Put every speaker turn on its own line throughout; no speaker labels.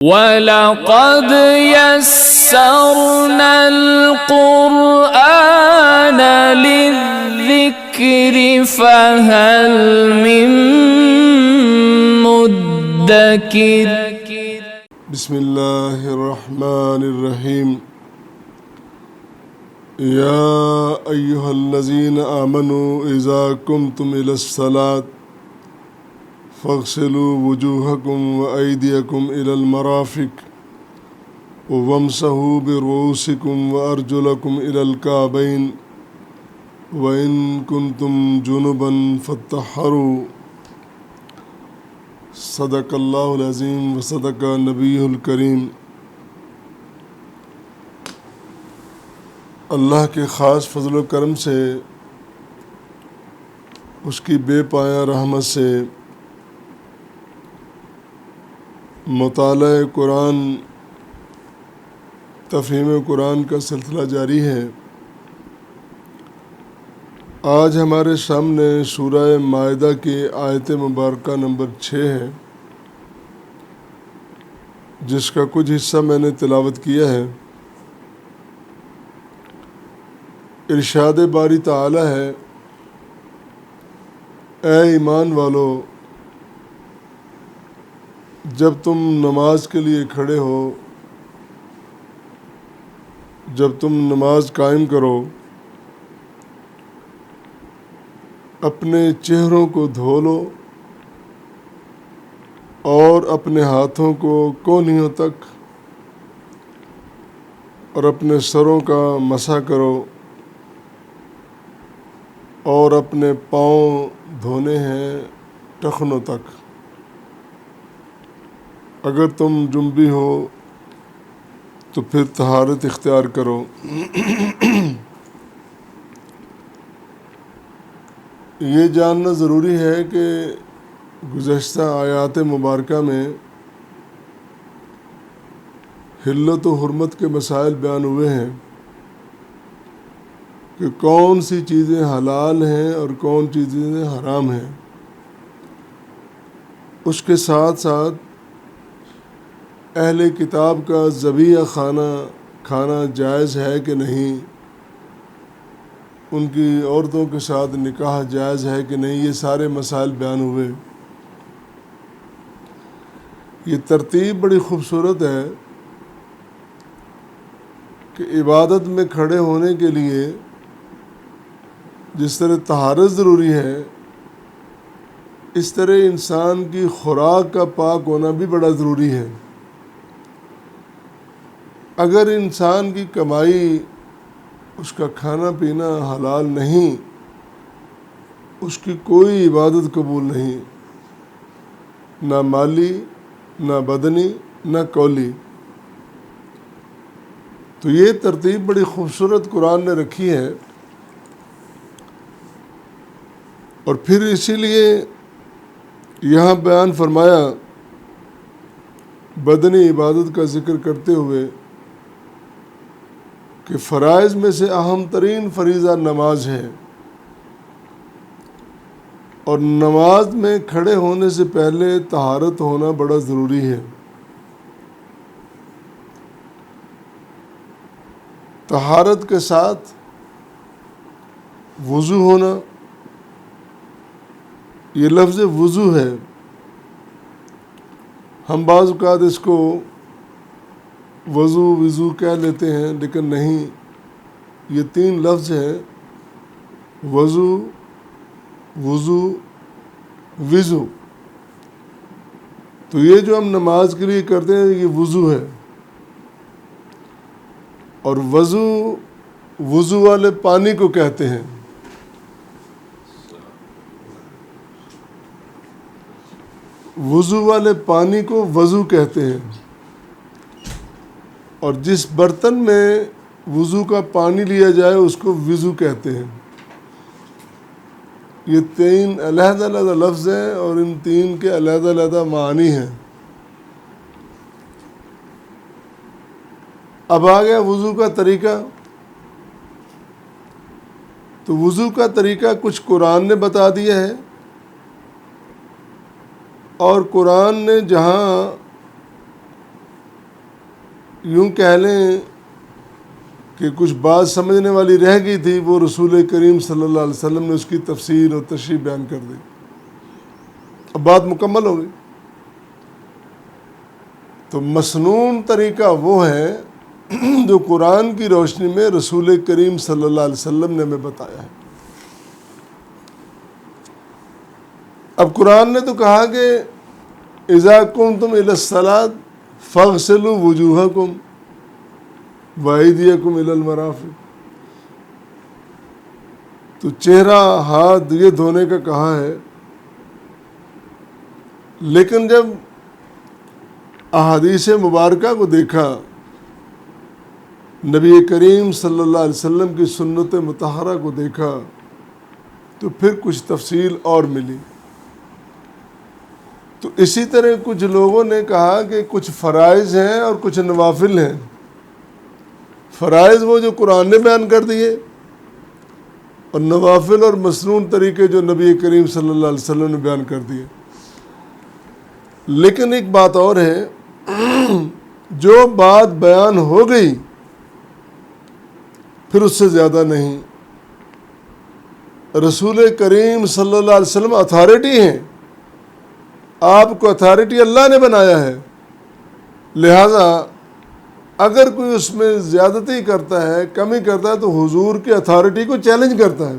وَلَقَدْ يَسَّرْنَا الْقُرْآنَ لِلذِّكْرِ فَهَلْ مِن مُّدَّكِرٍ
بسم اللہ الرحمن الرحیم یا ایہا الذین آمنوا اذا قمتم الی الصلاۃ فاغسلوا وجوہکم وایدیکم الی المرافق وامسحوا برؤوسکم وارجلکم الی الکعبین وان کنتم جنبا فاطہروا صدق اللہ العظیم وصدق نبی الکریم۔ اللہ کے خاص فضل و کرم سے، اس کی بے پایہ رحمت سے مطالعہ قرآن، تفہیم قرآن کا سلسلہ جاری ہے۔ آج ہمارے سامنے سورہ مائدہ کی آیت مبارکہ نمبر 6 ہے، جس کا کچھ حصہ میں نے تلاوت کیا ہے۔ ارشاد باری تعالی ہے، اے ایمان والو، جب تم نماز کے لیے کھڑے ہو، جب تم نماز قائم کرو، اپنے چہروں کو دھو لو اور اپنے ہاتھوں کو کونیوں تک اور اپنے سروں کا مسح کرو، اور اپنے پاؤں دھونے ہیں ٹخنوں تک۔ اگر تم جنبی ہو تو پھر طہارت اختیار کرو۔ یہ جاننا ضروری ہے کہ گزشتہ آیات مبارکہ میں حلت و حرمت کے مسائل بیان ہوئے ہیں کہ کون سی چیزیں حلال ہیں اور کون چیزیں حرام ہیں۔ اس کے ساتھ ساتھ اہل کتاب کا ذبیحہ کھانا جائز ہے کہ نہیں، ان کی عورتوں کے ساتھ نکاح جائز ہے کہ نہیں، یہ سارے مسائل بیان ہوئے۔ یہ ترتیب بڑی خوبصورت ہے کہ عبادت میں کھڑے ہونے کے لیے جس طرح طہارت ضروری ہے، اس طرح انسان کی خوراک کا پاک ہونا بھی بڑا ضروری ہے۔ اگر انسان کی کمائی، اس کا کھانا پینا حلال نہیں، اس کی کوئی عبادت قبول نہیں، نہ مالی، نہ بدنی، نہ قولی۔ تو یہ ترتیب بڑی خوبصورت قرآن نے رکھی ہے، اور پھر اسی لیے یہاں بیان فرمایا بدنی عبادت کا ذکر کرتے ہوئے کہ فرائض میں سے اہم ترین فریضہ نماز ہے، اور نماز میں کھڑے ہونے سے پہلے طہارت ہونا بڑا ضروری ہے۔ طہارت کے ساتھ وضو ہونا، یہ لفظ وضو ہے، ہم بعض اوقات اس کو وضو کہہ لیتے ہیں، لیکن نہیں، یہ 3 لفظ ہیں، وضو، وضو۔ تو یہ جو ہم نماز کے لیے کرتے ہیں یہ وضو ہے، اور وضو والے پانی کو کہتے ہیں۔ وضو والے پانی کو وضو کہتے ہیں، اور جس برتن میں وضو کا پانی لیا جائے اس کو وضو کہتے ہیں۔ یہ 3 علیحدہ علیحدہ لفظ ہیں، اور ان 3 کے علیحدہ علیحدہ معنی ہیں۔ اب آ گیا وضو کا طریقہ۔ تو وضو کا طریقہ کچھ قرآن نے بتا دیا ہے، اور قرآن نے جہاں یوں کہہ لیں کہ کچھ بات سمجھنے والی رہ گئی تھی، وہ رسول کریم صلی اللہ علیہ وسلم نے اس کی تفسیر اور تشریح بیان کر دی، اب بات مکمل ہو گئی۔ تو مسنون طریقہ وہ ہے جو قرآن کی روشنی میں رسول کریم صلی اللہ علیہ وسلم نے ہمیں بتایا ہے۔ اب قرآن نے تو کہا کہ اذا قمتم الی الصلاۃ فاغسلوا وجوہکم وایدیکم الی المرافق، تو چہرہ ہاتھ یہ دھونے کا کہا ہے، لیکن جب احادیث مبارکہ کو دیکھا، نبی کریم صلی اللہ علیہ وسلم کی سنت مطہرہ کو دیکھا، تو پھر کچھ تفصیل اور ملی۔ تو اسی طرح کچھ لوگوں نے کہا کہ کچھ فرائض ہیں اور کچھ نوافل ہیں۔ فرائض وہ جو قرآن نے بیان کر دیے، اور نوافل اور مسنون طریقے جو نبی کریم صلی اللہ علیہ وسلم نے بیان کر دیے۔ لیکن ایک بات اور ہے، جو بات بیان ہو گئی پھر اس سے زیادہ نہیں۔ رسول کریم صلی اللہ علیہ وسلم اتھارٹی ہیں، آپ کو اتھارٹی اللہ نے بنایا ہے، لہذا اگر کوئی اس میں زیادتی کرتا ہے، کمی کرتا ہے، تو حضور کی اتھارٹی کو چیلنج کرتا ہے۔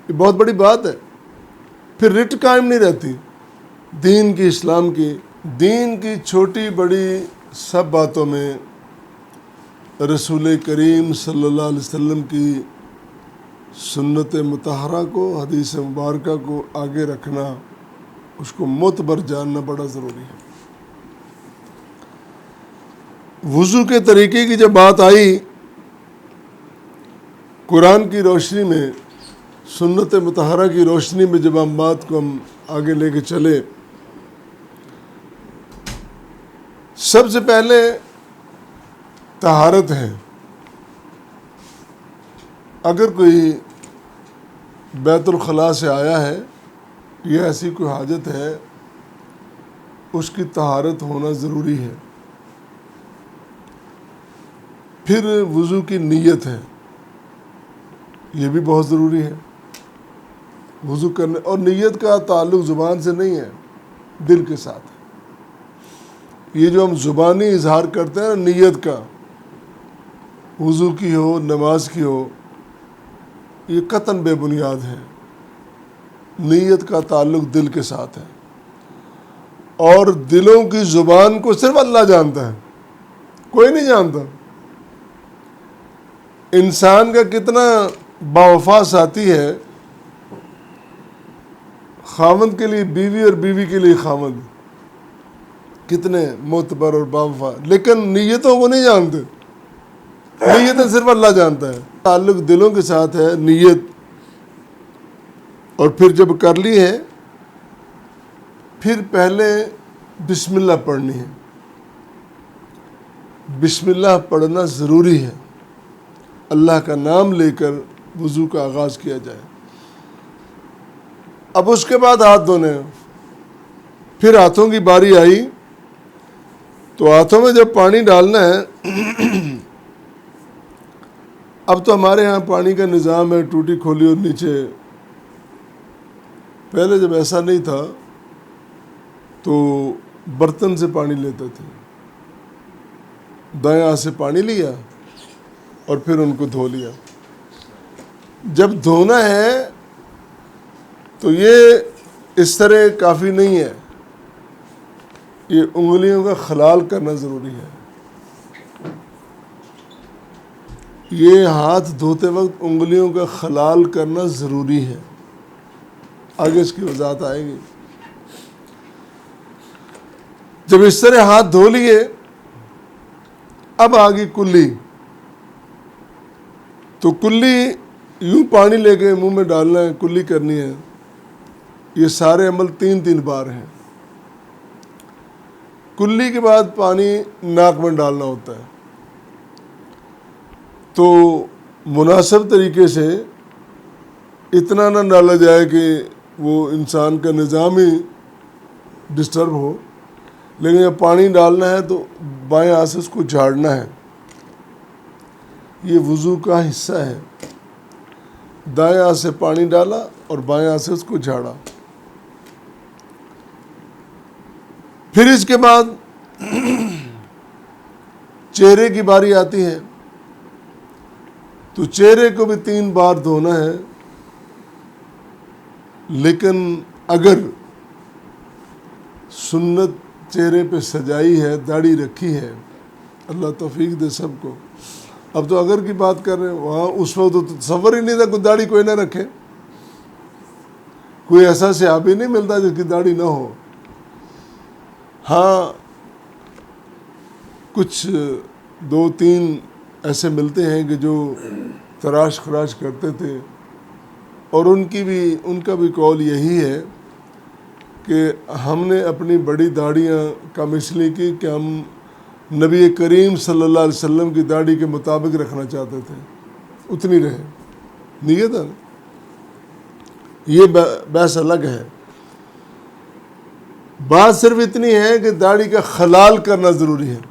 یہ بہت بڑی بات ہے، پھر رٹ قائم نہیں رہتی دین کی، اسلام کی، دین کی چھوٹی بڑی سب باتوں میں رسول کریم صلی اللہ علیہ وسلم کی سنت مطہرہ کو، حدیث مبارکہ کو آگے رکھنا، اس کو معتبر جاننا بڑا ضروری ہے۔ وضو کے طریقے کی جب بات آئی، قرآن کی روشنی میں، سنت مطہرہ کی روشنی میں جب ہم بات کو آگے لے کے چلے، سب سے پہلے طہارت ہے۔ اگر کوئی بیت الخلاء سے آیا ہے یا ایسی کوئی حاجت ہے، اس کی طہارت ہونا ضروری ہے۔ پھر وضو کی نیت ہے، یہ بھی بہت ضروری ہے وضو کرنے، اور نیت کا تعلق زبان سے نہیں ہے، دل کے ساتھ ہے۔ یہ جو ہم زبانی اظہار کرتے ہیں نیت کا، وضو کی ہو، نماز کی ہو، یہ قطعاً بے بنیاد ہے۔ نیت کا تعلق دل کے ساتھ ہے، اور دلوں کی زبان کو صرف اللہ جانتا ہے، کوئی نہیں جانتا۔ انسان کا کتنا باوفا ساتھی ہے، خاوند کے لیے بیوی اور بیوی کے لیے خاوند، کتنے معتبر اور باوفا، لیکن نیتوں کو نہیں جانتے۔ نیتیں صرف اللہ جانتا ہے۔ تعلق دلوں کے ساتھ ہے نیت، اور پھر جب کر لی ہے، پھر پہلے بسم اللہ پڑھنی ہے۔ بسم اللہ پڑھنا ضروری ہے، اللہ کا نام لے کر وضو کا آغاز کیا جائے۔ اب اس کے بعد ہاتھ دھونے ہیں۔ پھر ہاتھوں کی باری آئی، تو ہاتھوں میں جب پانی ڈالنا ہے، اب تو ہمارے ہاں پانی کا نظام ہے، ٹوٹی کھولی اور نیچے۔ پہلے جب ایسا نہیں تھا تو برتن سے پانی لیتے تھے، دائیں ہاتھ سے پانی لیا اور پھر ان کو دھو لیا۔ جب دھونا ہے تو یہ اس طرح کافی نہیں ہے، یہ انگلیوں کا خلال کرنا ضروری ہے۔ یہ ہاتھ دھوتے وقت انگلیوں کا خلال کرنا ضروری ہے، آگے اس کی وضاحت آئے گی۔ جب اس طرح ہاتھ دھو لیے، اب آگی کلی۔ تو کلی یوں پانی لے کے منہ میں ڈالنا ہے، کلی کرنی ہے۔ یہ سارے عمل 3 بار ہیں۔ کلی کے بعد پانی ناک میں ڈالنا ہوتا ہے۔ تو مناسب طریقے سے اتنا نہ ڈالا جائے کہ وہ انسان کا نظام ہی ڈسٹرب ہو، لیکن جب پانی ڈالنا ہے تو بائیں ہاتھ سے اس کو جھاڑنا ہے، یہ وضو کا حصہ ہے۔ دائیں ہاتھ سے پانی ڈالا اور بائیں ہاتھ سے اس کو جھاڑا۔ پھر اس کے بعد چہرے کی باری آتی ہے، تو چہرے کو بھی 3 بار دھونا ہے، لیکن اگر سنت چہرے پہ سجائی ہے، داڑھی رکھی ہے، اللہ توفیق دے سب کو۔ اب تو اگر کی بات کر رہے ہیں، وہاں اس وقت تو تصور ہی نہیں تھا کوئی داڑھی کوئی نہ رکھے، کوئی ایسا صحابی نہیں ملتا جس کی داڑھی نہ ہو۔ ہاں کچھ 2-3 ایسے ملتے ہیں کہ جو تراش خراش کرتے تھے، اور ان کا بھی قول یہی ہے کہ ہم نے اپنی بڑی داڑیاں کم اس لیے کی کہ ہم نبی کریم صلی اللہ علیہ وسلم کی داڑھی کے مطابق رکھنا چاہتے تھے، اتنی رہے، نیت ہے۔ یہ بحث الگ ہے۔ بات صرف اتنی ہے کہ داڑھی کا خلال کرنا ضروری ہے۔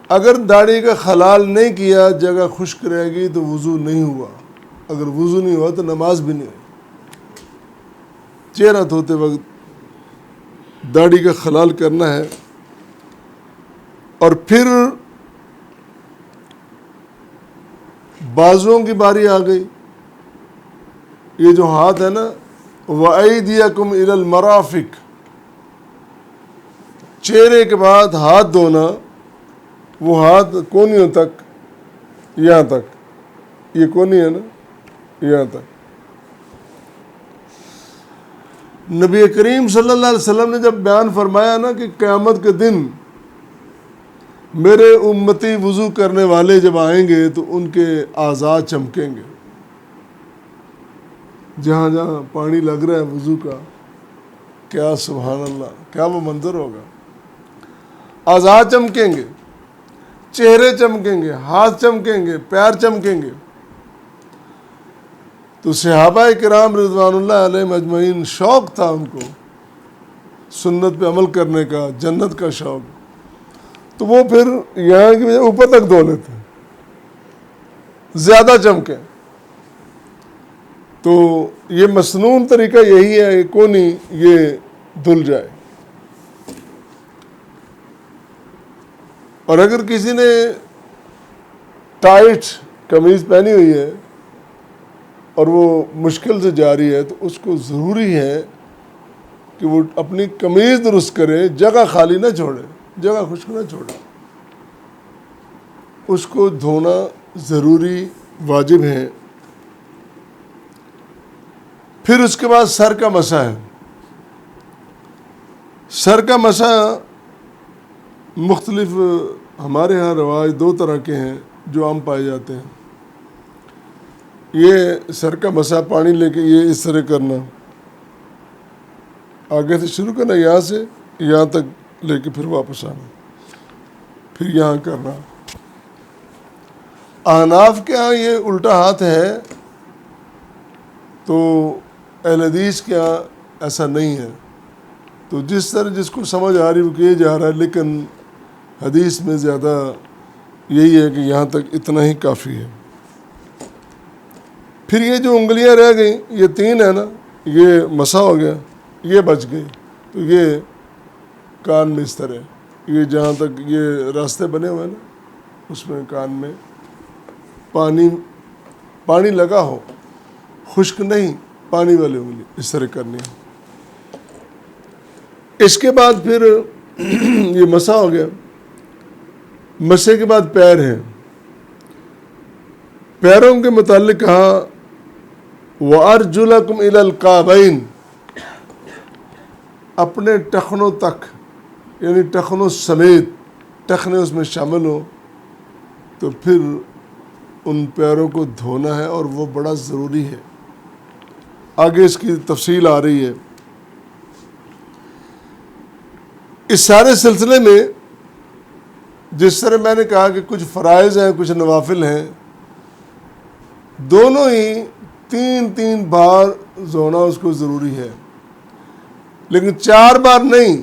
اگر داڑھی کا خلال نہیں کیا، جگہ خشک رہے گی تو وضو نہیں ہوا، اگر وضو نہیں ہوا تو نماز بھی نہیں ہوئی۔ چہرہ دھوتے وقت داڑھی کا خلال کرنا ہے۔ اور پھر بازوؤں کی باری آ گئی۔ یہ جو ہاتھ ہے نا، وَأَيْدِيَكُمْ إِلَى الْمَرَافِقِ، چہرے کے بعد ہاتھ دھونا، وہ ہاتھ کونیوں تک، یہاں تک، یہ کونی ہے نا، یہاں تک۔ نبی کریم صلی اللہ علیہ وسلم نے جب بیان فرمایا نا کہ قیامت کے دن میرے امتی وضو کرنے والے جب آئیں گے تو ان کے اعضاء چمکیں گے، جہاں جہاں پانی لگ رہا ہے وضو کا، کیا سبحان اللہ، کیا وہ منظر ہوگا۔ اعضاء چمکیں گے، چہرے چمکیں گے، ہاتھ چمکیں گے، پیر چمکیں گے۔ تو صحابہ کرام رضوان اللہ علیہم اجمعین شوق تھا ان کو سنت پہ عمل کرنے کا، جنت کا شوق، تو وہ پھر یہاں کی بجائے اوپر تک دھو لیتے ہیں، زیادہ چمکیں۔ تو یہ مسنون طریقہ یہی ہے کہ کونی یہ دھل جائے۔ اور اگر کسی نے ٹائٹ قمیض پہنی ہوئی ہے اور وہ مشکل سے جاری ہے، تو اس کو ضروری ہے کہ وہ اپنی قمیض درست کرے، جگہ خالی نہ چھوڑے، جگہ خشک نہ چھوڑے، اس کو دھونا ضروری واجب ہے۔ پھر اس کے بعد سر کا مسح ہے۔ سر کا مسح مختلف، ہمارے ہاں رواج 2 طرح کے ہیں جو عام پائے جاتے ہیں۔ یہ سر کا مسح پانی لے کے یہ اس طرح کرنا، آگے سے شروع کرنا، یہاں سے یہاں تک لے کے پھر واپس آنا، پھر یہاں کرنا۔ احناف کے ہاں یہ الٹا ہاتھ ہے، تو اہل حدیث کے ہاں ایسا نہیں ہے۔ تو جس طرح جس کو سمجھ آ رہی وہ کیے جا رہا ہے، لیکن حدیث میں زیادہ یہی ہے کہ یہاں تک اتنا ہی کافی ہے۔ پھر یہ جو انگلیاں رہ گئیں، یہ 3 ہے نا، یہ مسح ہو گیا، یہ بچ گئی، تو یہ کان میں اس طرح، یہ جہاں تک یہ راستے بنے ہوئے ہیں نا، اس میں کان میں پانی لگا ہو، خشک نہیں، پانی والی انگلی اس طرح کرنی ہے۔ اس کے بعد پھر یہ مسح ہو گیا۔ مسح کے بعد پیر ہیں۔ پیروں کے متعلق کہا وَأَرْجُلَكُمْ إِلَى الْكَعْبَيْنِ، اپنے ٹخنوں تک، یعنی ٹخنوں سمیت، ٹخنے اس میں شامل ہو، تو پھر ان پیروں کو دھونا ہے، اور وہ بڑا ضروری ہے۔ آگے اس کی تفصیل آ رہی ہے۔ اس سارے سلسلے میں جس طرح میں نے کہا کہ کچھ فرائض ہیں، کچھ نوافل ہیں، دونوں ہی 3 بار دھونا اس کو ضروری ہے، لیکن 4 بار نہیں،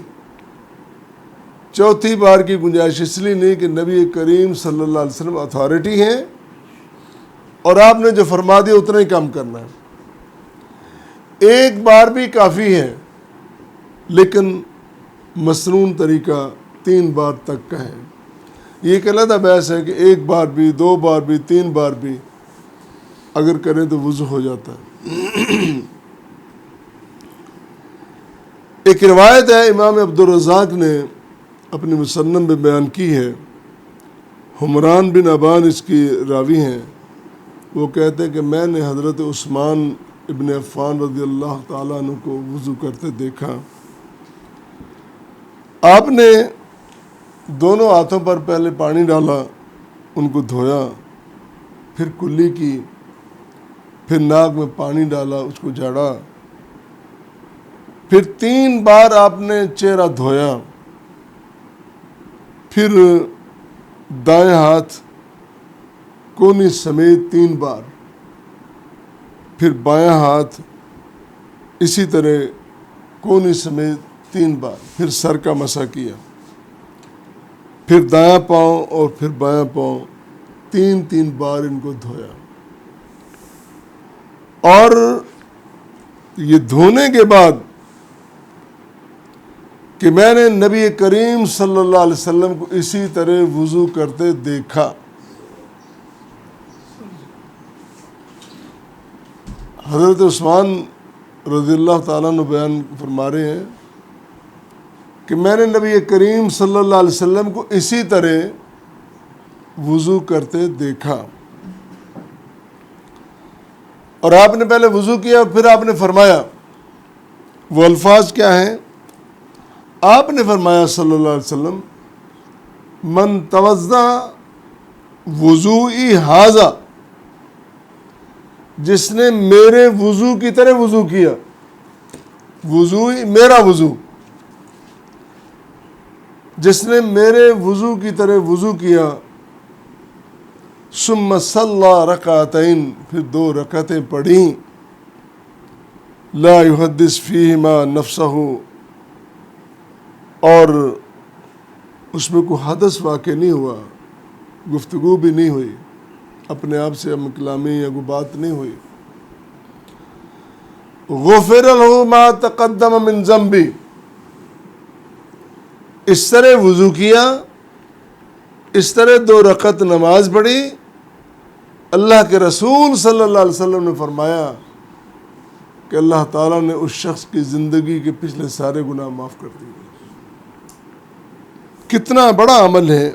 چوتھی بار کی گنجائش اس لیے نہیں کہ نبی کریم صلی اللہ علیہ وسلم اتھارٹی ہیں اور آپ نے جو فرما دیا اتنا ہی کام کرنا ہے. ایک بار بھی کافی ہے، لیکن مسنون طریقہ 3 بار تک کا ہے. یہ ایک علیحدہ بحث ہے کہ 1 بار بھی، 2 بار بھی، 3 بار بھی اگر کریں تو وضو ہو جاتا ہے. ایک روایت ہے امام عبدالرزاق نے اپنی مصنف میں بیان کی ہے، حمران بن ابان اس کی راوی ہیں. وہ کہتے ہیں کہ میں نے حضرت عثمان ابن عفان رضی اللہ تعالیٰ عنہ کو وضو کرتے دیکھا. آپ نے دونوں ہاتھوں پر پہلے پانی ڈالا، ان کو دھویا، پھر کلی کی، پھر ناک میں پانی ڈالا، اس کو جھاڑا، پھر 3 بار آپ نے چہرہ دھویا، پھر دائیں ہاتھ کونی سمیت 3 بار، پھر بایاں ہاتھ اسی طرح کونی سمیت 3 بار، پھر سر کا مسح کیا، پھر دایاں پاؤں اور پھر بایاں پاؤں 3 بار ان کو دھویا. اور یہ دھونے کے بعد کہ میں نے نبی کریم صلی اللہ علیہ وسلم کو اسی طرح وضو کرتے دیکھا. حضرت عثمان رضی اللہ تعالیٰ عنہ بیان فرما رہے ہیں کہ میں نے نبی کریم صلی اللہ علیہ وسلم کو اسی طرح وضو کرتے دیکھا. اور آپ نے پہلے وضو کیا، پھر آپ نے فرمایا، وہ الفاظ کیا ہیں؟ آپ نے فرمایا صلی اللہ علیہ وسلم، من توضا وضوئی ھذا، جس نے میرے وضو کی طرح وضو کیا، وضوئی میرا وضو، جس نے میرے وضو کی طرح وضو کیا، ثم صلی رکعتین، پھر 2 رکعتیں پڑھیں، لا یحدث فیہما نفسہ، اور اس میں کوئی حدث واقع نہیں ہوا، گفتگو بھی نہیں ہوئی، اپنے آپ سے کلامی یا کوئی بات نہیں ہوئی. غفر لہ ما تقدم من ذنبی، اس طرح وضو کیا، اس طرح 2 رکعت نماز پڑھی. اللہ کے رسول صلی اللہ علیہ وسلم نے فرمایا کہ اللہ تعالیٰ نے اس شخص کی زندگی کے پچھلے سارے گناہ معاف کر دیے. کتنا بڑا عمل ہے.